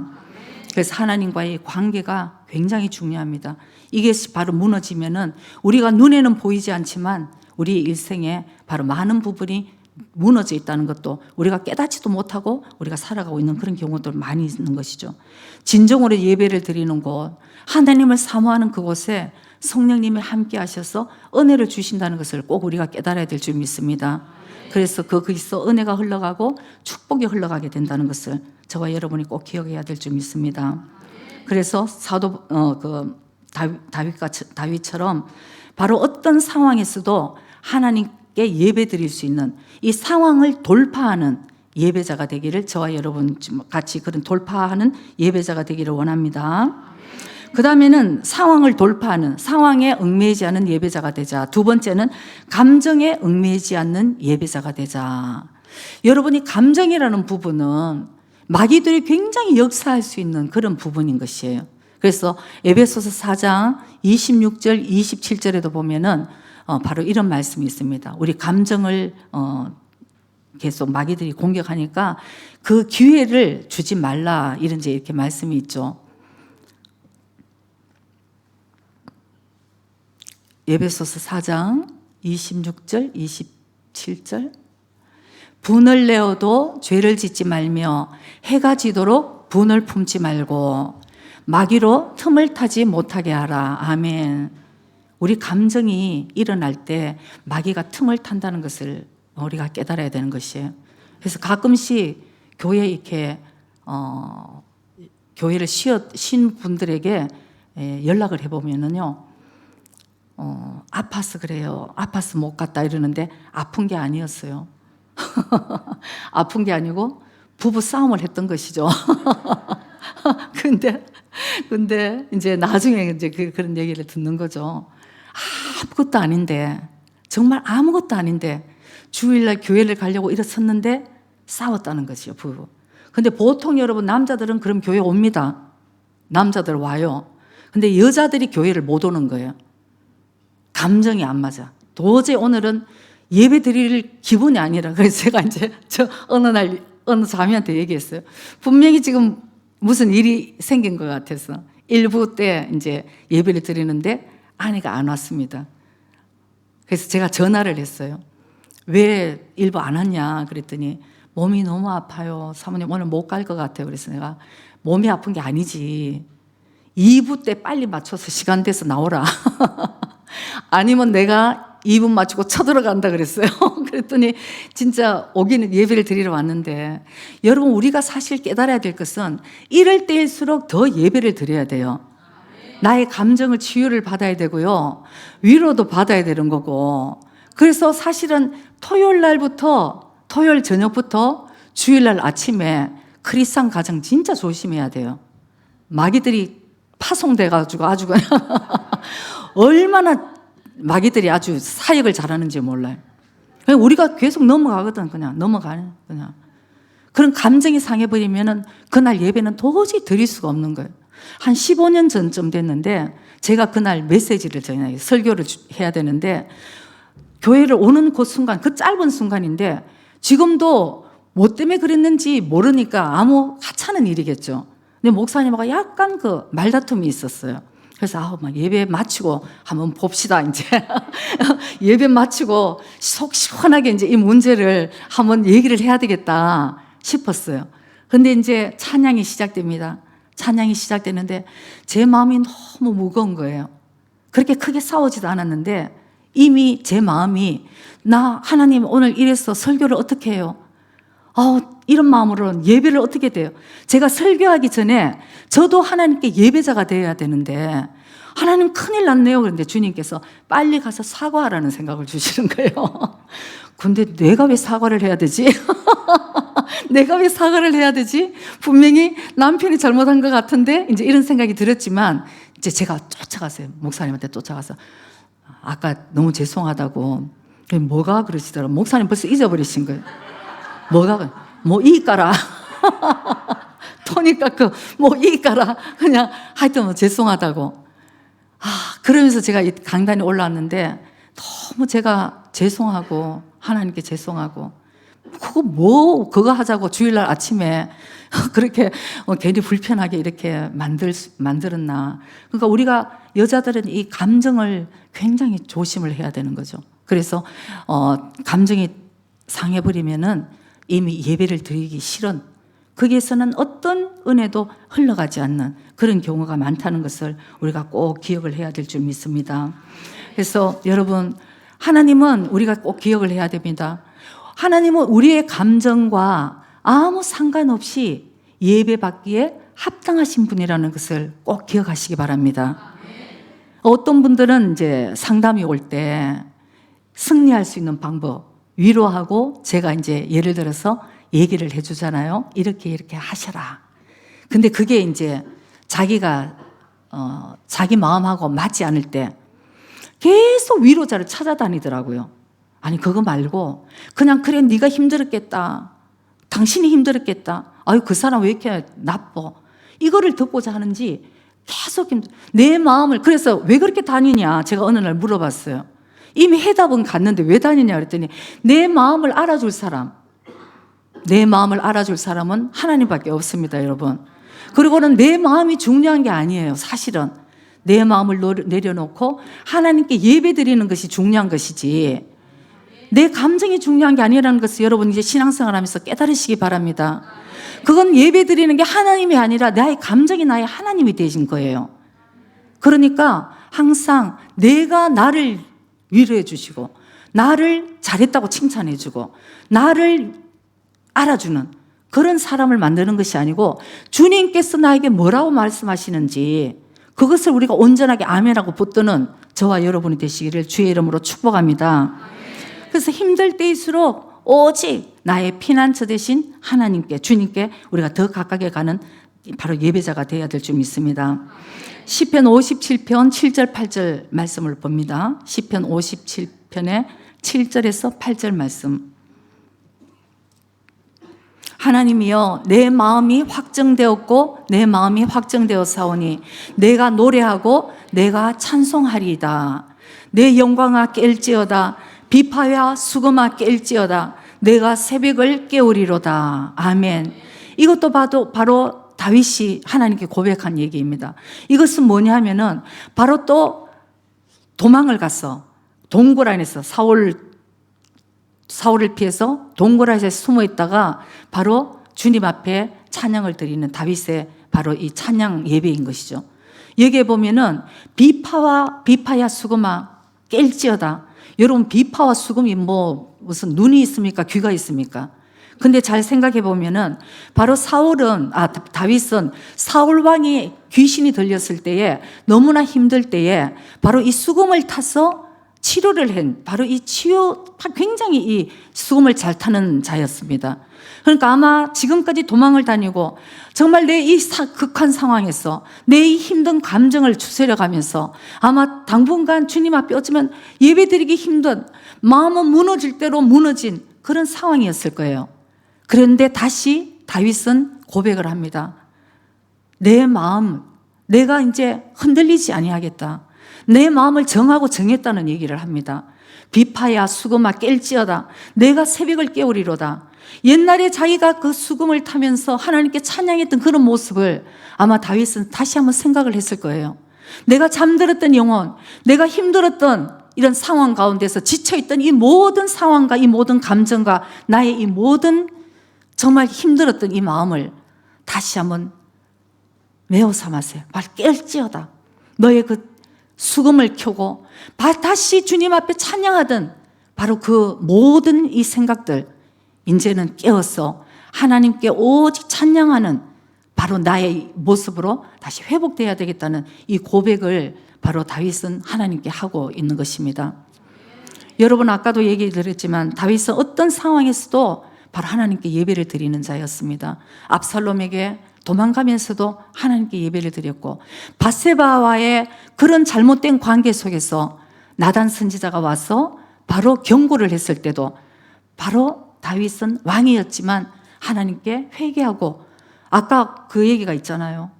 그래서 하나님과의 관계가 굉장히 중요합니다. 이게 바로 무너지면은 우리가 눈에는 보이지 않지만 우리 일생에 바로 많은 부분이 무너져 있다는 것도 우리가 깨닫지도 못하고 우리가 살아가고 있는 그런 경우들 많이 있는 것이죠. 진정으로 예배를 드리는 곳, 하나님을 사모하는 그곳에 성령님이 함께 하셔서 은혜를 주신다는 것을 꼭 우리가 깨달아야 될 줄 믿습니다. 그래서 거기서 은혜가 흘러가고 축복이 흘러가게 된다는 것을 저와 여러분이 꼭 기억해야 될 줄 믿습니다. 그래서 사도 다윗처럼 바로 어떤 상황에서도 하나님께 예배 드릴 수 있는 이 상황을 돌파하는 예배자가 되기를, 저와 여러분 같이 그런 돌파하는 예배자가 되기를 원합니다. 그 다음에는 상황을 돌파하는, 상황에 얽매이지 않는 예배자가 되자. 두 번째는 감정에 얽매이지 않는 예배자가 되자. 여러분이 감정이라는 부분은 마귀들이 굉장히 역사할 수 있는 그런 부분인 것이에요. 그래서 에베소서 4장 26절 27절에도 보면은 바로 이런 말씀이 있습니다. 우리 감정을 계속 마귀들이 공격하니까 그 기회를 주지 말라, 이런 이렇게 말씀이 있죠. 에베소서 4장 26절 27절, 분을 내어도 죄를 짓지 말며 해가 지도록 분을 품지 말고 마귀로 틈을 타지 못하게 하라. 아멘. 우리 감정이 일어날 때 마귀가 틈을 탄다는 것을 우리가 깨달아야 되는 것이에요. 그래서 가끔씩 교회에 이렇게 교회를 쉰 분들에게 연락을 해보면은요, 아파서 그래요. 아파서 못 갔다 이러는데 아픈 게 아니었어요. 아픈 게 아니고 부부 싸움을 했던 것이죠. 근데 이제 나중에 이제 그런 얘기를 듣는 거죠. 아무것도 아닌데, 정말 아무것도 아닌데 주일날 교회를 가려고 일어섰는데 싸웠다는 것이요, 부부. 근데 보통 여러분 남자들은 그럼 교회 옵니다. 남자들 와요. 근데 여자들이 교회를 못 오는 거예요. 감정이 안 맞아. 도저히 오늘은 예배 드릴 기분이 아니라. 그래서 제가 이제 어느 날 어느 자매한테 얘기했어요. 분명히 지금 무슨 일이 생긴 것 같아서 일부 때 이제 예배를 드리는데 아내가 안 왔습니다. 그래서 제가 전화를 했어요. 왜 일부 안 왔냐 그랬더니 몸이 너무 아파요. 사모님 오늘 못 갈 것 같아요. 그래서 내가 몸이 아픈 게 아니지. 2부 때 빨리 맞춰서 시간 돼서 나오라. 아니면 내가 2분 맞추고 쳐들어간다 그랬어요. 그랬더니 진짜 오기는 예배를 드리러 왔는데 여러분 우리가 사실 깨달아야 될 것은 이럴 때일수록 더 예배를 드려야 돼요. 나의 감정을 치유를 받아야 되고요. 위로도 받아야 되는 거고. 그래서 사실은 토요일 날부터 토요일 저녁부터 주일날 아침에 크리스찬 가정 진짜 조심해야 돼요. 마귀들이 파송돼가지고 아주 그냥 얼마나 마귀들이 아주 사역을 잘하는지 몰라요. 그냥 우리가 계속 넘어가거든. 그냥 넘어가는 그냥 그런 감정이 상해버리면은 그날 예배는 도저히 드릴 수가 없는 거예요. 한 15년 전쯤 됐는데 제가 그날 메시지를 전해요. 설교를 해야 되는데 교회를 오는 그 순간, 그 짧은 순간인데 지금도 뭐 때문에 그랬는지 모르니까 아무 하찮은 일이겠죠. 근데 목사님하고 약간 그 말다툼이 있었어요. 그래서 막 예배 마치고 한번 봅시다 이제 예배 마치고 속 시원하게 이제 이 문제를 한번 얘기를 해야 되겠다 싶었어요. 근데 이제 찬양이 시작됩니다. 찬양이 시작되는데 제 마음이 너무 무거운 거예요. 그렇게 크게 싸우지도 않았는데 이미 제 마음이 나 하나님 오늘 이래서 설교를 어떻게 해요? 이런 마음으로는 예배를 어떻게 돼요? 제가 설교하기 전에 저도 하나님께 예배자가 되어야 되는데 하나님 큰일 났네요. 그런데 주님께서 빨리 가서 사과하라는 생각을 주시는 거예요. 근데 내가 왜 사과를 해야 되지? 내가 왜 사과를 해야 되지? 분명히 남편이 잘못한 것 같은데 이제 이런 생각이 들었지만 이제 제가 쫓아갔어요. 목사님한테 쫓아가서 아까 너무 죄송하다고. 뭐가 그러시더라고요. 목사님 벌써 잊어버리신 거예요. 뭐 이까라. 토니까 뭐 이까라. 그냥 하여튼 뭐 죄송하다고. 그러면서 제가 이 강단에 올라왔는데 너무 제가 죄송하고 하나님께 죄송하고 그거 하자고 주일날 아침에 그렇게 괜히 불편하게 이렇게 만들었나. 그러니까 우리가 여자들은 이 감정을 굉장히 조심을 해야 되는 거죠. 그래서 감정이 상해버리면은 이미 예배를 드리기 싫은 거기에서는 어떤 은혜도 흘러가지 않는 그런 경우가 많다는 것을 우리가 꼭 기억을 해야 될 줄 믿습니다. 그래서 여러분 하나님은 우리가 꼭 기억을 해야 됩니다. 하나님은 우리의 감정과 아무 상관없이 예배받기에 합당하신 분이라는 것을 꼭 기억하시기 바랍니다. 어떤 분들은 이제 상담이 올 때 승리할 수 있는 방법 위로하고 제가 이제 예를 들어서 얘기를 해주잖아요. 이렇게 하셔라. 근데 그게 이제 자기가 자기 마음하고 맞지 않을 때 계속 위로자를 찾아다니더라고요. 아니 그거 말고 그냥 그래 네가 힘들었겠다. 당신이 힘들었겠다. 아유 그 사람 왜 이렇게 나빠. 이거를 듣고자 하는지 계속 내 마음을 그래서 왜 그렇게 다니냐 제가 어느 날 물어봤어요. 이미 해답은 갔는데 왜 다니냐 그랬더니 내 마음을 알아줄 사람 내 마음을 알아줄 사람은 하나님밖에 없습니다 여러분. 그리고는 내 마음이 중요한 게 아니에요. 사실은 내 마음을 내려놓고 하나님께 예배 드리는 것이 중요한 것이지 내 감정이 중요한 게 아니라는 것을 여러분 이제 신앙생활 하면서 깨달으시기 바랍니다. 그건 예배 드리는 게 하나님이 아니라 나의 감정이 나의 하나님이 되신 거예요. 그러니까 항상 내가 나를 위로해 주시고 나를 잘했다고 칭찬해 주고 나를 알아주는 그런 사람을 만드는 것이 아니고 주님께서 나에게 뭐라고 말씀하시는지 그것을 우리가 온전하게 아멘하고 붙드는 저와 여러분이 되시기를 주의 이름으로 축복합니다. 그래서 힘들 때일수록 오직 나의 피난처 되신 하나님께 주님께 우리가 더 가깝게 가는 바로 예배자가 되어야 될 줄 믿습니다. 시편 57편 7절 8절 말씀을 봅니다. 시편 57편의 7절에서 8절 말씀. 하나님이여 내 마음이 확정되었고 내 마음이 확정되었사오니 내가 노래하고 내가 찬송하리이다. 내 영광아 깰지어다. 비파와 수금아 깰지어다. 내가 새벽을 깨우리로다. 아멘. 이것도 바로 다윗이 하나님께 고백한 얘기입니다. 이것은 뭐냐 하면은 바로 또 도망을 갔어. 동굴 안에서 사울을 피해서 동굴 안에서 숨어 있다가 바로 주님 앞에 찬양을 드리는 다윗의 바로 이 찬양 예배인 것이죠. 여기에 보면은 비파야 수금아 깰지어다. 여러분, 비파와 수금이 무슨 눈이 있습니까? 귀가 있습니까? 근데 잘 생각해 보면은 바로 다윗은 사울 왕이 귀신이 들렸을 때에 너무나 힘들 때에 바로 이 수금을 타서 치료를 한 바로 굉장히 이 수금을 잘 타는 자였습니다. 그러니까 아마 지금까지 도망을 다니고 정말 내 이 극한 상황에서 내 이 힘든 감정을 추스려 가면서 아마 당분간 주님 앞에 어쩌면 예배드리기 힘든, 마음은 무너질 대로 무너진 그런 상황이었을 거예요. 그런데 다시 다윗은 고백을 합니다. 내 마음, 내가 이제 흔들리지 아니하겠다. 내 마음을 정하고 정했다는 얘기를 합니다. 비파야 수금아 깰지어다. 내가 새벽을 깨우리로다. 옛날에 자기가 그 수금을 타면서 하나님께 찬양했던 그런 모습을 아마 다윗은 다시 한번 생각을 했을 거예요. 내가 잠들었던 영혼, 내가 힘들었던 이런 상황 가운데서 지쳐있던 이 모든 상황과 이 모든 감정과 나의 이 모든 정말 힘들었던 이 마음을 다시 한번 메워 삼았어요. 깰지어다. 너의 그 수금을 켜고 다시 주님 앞에 찬양하던 바로 그 모든 이 생각들 이제는 깨어서 하나님께 오직 찬양하는 바로 나의 모습으로 다시 회복되어야 되겠다는 이 고백을 바로 다윗은 하나님께 하고 있는 것입니다. 여러분, 아까도 얘기 드렸지만 다윗은 어떤 상황에서도 바로 하나님께 예배를 드리는 자였습니다. 압살롬에게 도망가면서도 하나님께 예배를 드렸고, 밧세바와의 그런 잘못된 관계 속에서 나단 선지자가 와서 바로 경고를 했을 때도 바로 다윗은 왕이었지만 하나님께 회개하고, 아까 그 얘기가 있잖아요.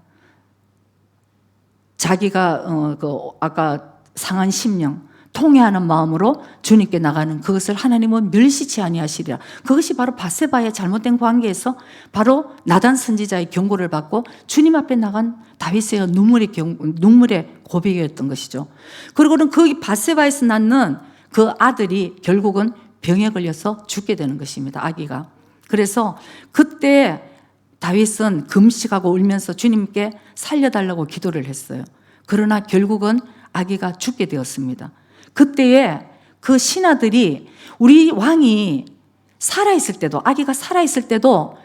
자기가 아까 상한 심령, 통회하는 마음으로 주님께 나가는 그것을 하나님은 멸시치 아니하시리라. 그것이 바로 밧세바의 잘못된 관계에서 바로 나단 선지자의 경고를 받고 주님 앞에 나간 다윗의 눈물의 고백이었던 것이죠. 그리고는 그 밧세바에서 낳는 그 아들이 결국은 병에 걸려서 죽게 되는 것입니다. 아기가. 그래서 그때 다윗은 금식하고 울면서 주님께 살려달라고 기도를 했어요. 그러나 결국은 아기가 죽게 되었습니다. 그때에 그 신하들이 우리 왕이 살아있을 때도, 아기가 살아있을 때도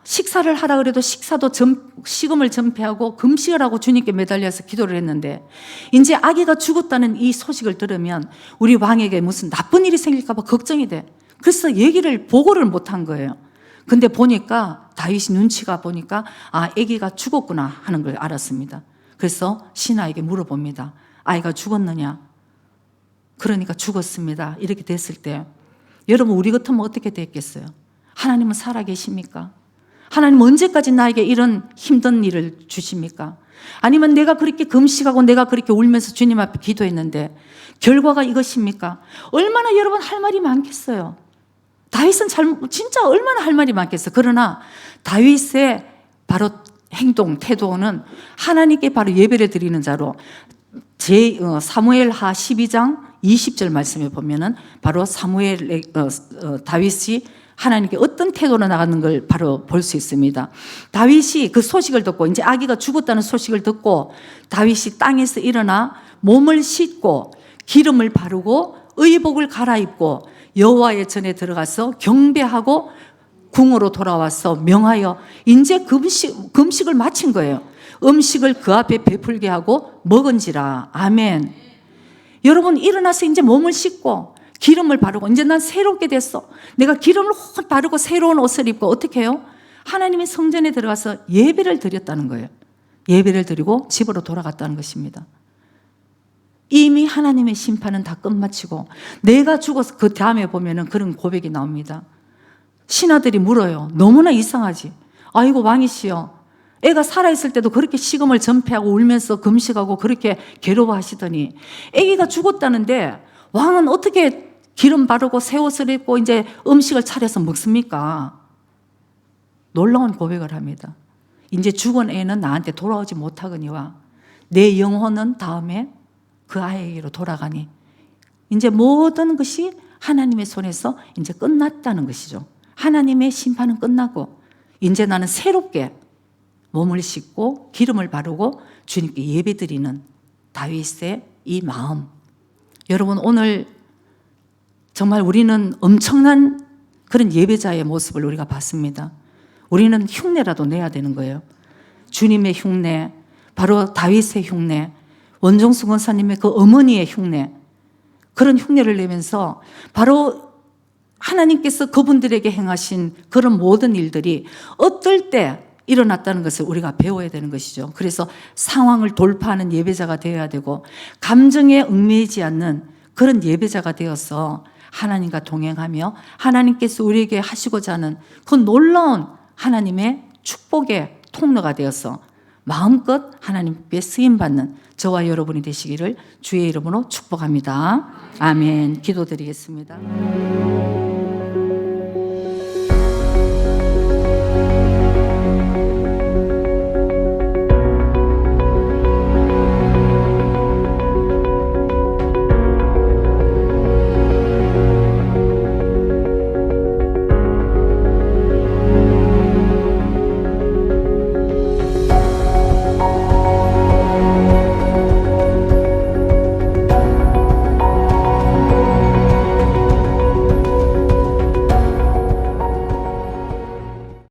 식사를 하라 그래도 식음을 전폐하고 금식을 하고 주님께 매달려서 기도를 했는데, 이제 아기가 죽었다는 이 소식을 들으면 우리 왕에게 무슨 나쁜 일이 생길까 봐 걱정이 돼. 그래서 보고를 못한 거예요. 근데 보니까 다윗이 눈치가 보니까 아기가 죽었구나 하는 걸 알았습니다. 그래서 신하에게 물어봅니다. 아이가 죽었느냐? 그러니까 죽었습니다. 이렇게 됐을 때 여러분, 우리 같으면 어떻게 됐겠어요? 하나님은 살아계십니까? 하나님 언제까지 나에게 이런 힘든 일을 주십니까? 아니면 내가 그렇게 금식하고 내가 그렇게 울면서 주님 앞에 기도했는데 결과가 이것입니까? 얼마나 여러분 할 말이 많겠어요. 다윗은 진짜 얼마나 할 말이 많겠어요. 그러나 다윗의 바로 행동, 태도는 하나님께 바로 예배를 드리는 자로 사무엘하 12장 20절 말씀에 보면은 바로 다윗이 하나님께 어떤 태도로 나가는 걸 바로 볼 수 있습니다. 다윗이 그 소식을 듣고, 이제 아기가 죽었다는 소식을 듣고 다윗이 땅에서 일어나 몸을 씻고 기름을 바르고 의복을 갈아입고 여호와의 전에 들어가서 경배하고 궁으로 돌아와서 명하여 이제 금식을 마친 거예요. 음식을 그 앞에 베풀게 하고 먹은지라. 아멘. 여러분, 일어나서 이제 몸을 씻고 기름을 바르고 이제 난 새롭게 됐어. 내가 기름을 확 바르고 새로운 옷을 입고 어떻게 해요? 하나님의 성전에 들어가서 예배를 드렸다는 거예요. 예배를 드리고 집으로 돌아갔다는 것입니다. 이미 하나님의 심판은 다 끝마치고 내가 죽어서 그 다음에 보면은 그런 고백이 나옵니다. 신하들이 물어요. 너무나 이상하지. 아이고 왕이시여, 애가 살아있을 때도 그렇게 식음을 전폐하고 울면서 금식하고 그렇게 괴로워하시더니 애기가 죽었다는데 왕은 어떻게 기름 바르고 새 옷을 입고 이제 음식을 차려서 먹습니까? 놀라운 고백을 합니다. 이제 죽은 애는 나한테 돌아오지 못하거니와 내 영혼은 다음에 그 아이에게로 돌아가니 이제 모든 것이 하나님의 손에서 이제 끝났다는 것이죠. 하나님의 심판은 끝나고 이제 나는 새롭게 몸을 씻고 기름을 바르고 주님께 예배드리는 다윗의 이 마음. 여러분, 오늘 정말 우리는 엄청난 그런 예배자의 모습을 우리가 봤습니다. 우리는 흉내라도 내야 되는 거예요. 주님의 흉내, 바로 다윗의 흉내, 원종수 권사님의 그 어머니의 흉내, 그런 흉내를 내면서 바로 하나님께서 그분들에게 행하신 그런 모든 일들이 어떨 때 일어났다는 것을 우리가 배워야 되는 것이죠. 그래서 상황을 돌파하는 예배자가 되어야 되고 감정에 얽매이지 않는 그런 예배자가 되어서 하나님과 동행하며 하나님께서 우리에게 하시고자 하는 그 놀라운 하나님의 축복의 통로가 되어서 마음껏 하나님께 쓰임받는 저와 여러분이 되시기를 주의 이름으로 축복합니다. 아멘. 기도드리겠습니다.